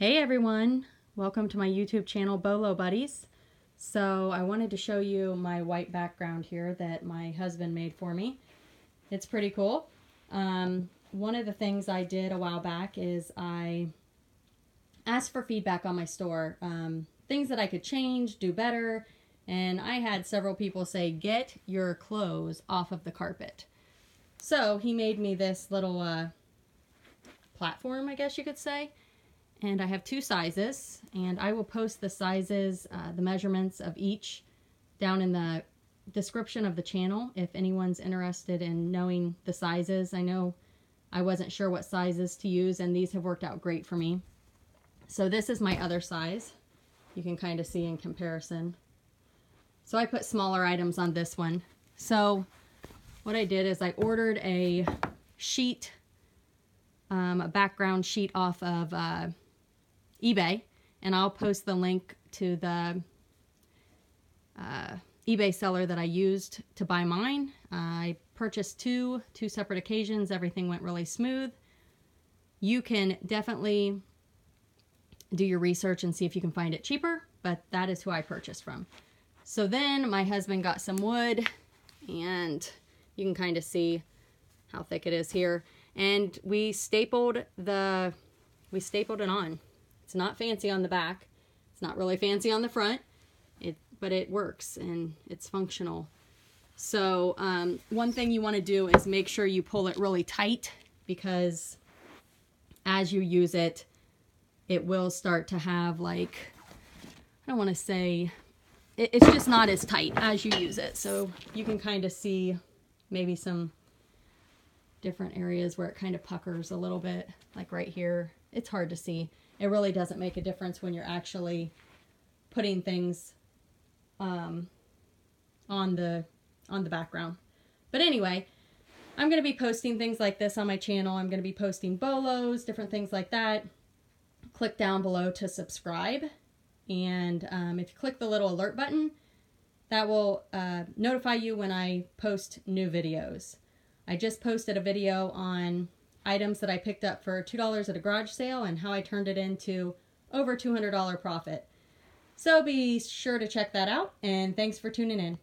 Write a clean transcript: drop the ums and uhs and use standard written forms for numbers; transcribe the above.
Hey everyone, welcome to my YouTube channel BOLO Buddies. So I wanted to show you my white background here that my husband made for me. It's pretty cool. One of the things I did a while back is I asked for feedback on my store, things that I could change, do better, and I had several people say, get your clothes off of the carpet. So he made me this little platform, I guess you could say. And I have two sizes, and I will post the sizes, the measurements of each down in the description of the channel if anyone's interested in knowing the sizes. I know I wasn't sure what sizes to use, and these have worked out great for me. So this is my other size. You can kind of see in comparison. So I put smaller items on this one. So what I did is I ordered a sheet, a background sheet off of eBay, and I'll post the link to the eBay seller that I used to buy mine. I purchased two separate occasions. Everything went really smooth. You can definitely do your research and see if you can find it cheaper, but that is who I purchased from. So then my husband got some wood, and you can kind of see how thick it is here. And we stapled it on. It's not fancy on the back. It's not really fancy on the front, but it works and it's functional. So one thing you want to do is make sure you pull it really tight, because as you use it, it will start to have, like, I don't want to say, it's just not as tight as you use it. So you can kind of see maybe some different areas where it kind of puckers a little bit, like right here. It's hard to see. It really doesn't make a difference when you're actually putting things on the background. But anyway, I'm going to be posting things like this on my channel. I'm going to be posting bolos, different things like that. Click down below to subscribe. And if you click the little alert button, that will notify you when I post new videos. I just posted a video on items that I picked up for $2 at a garage sale and how I turned it into over $200 profit. So be sure to check that out, and thanks for tuning in.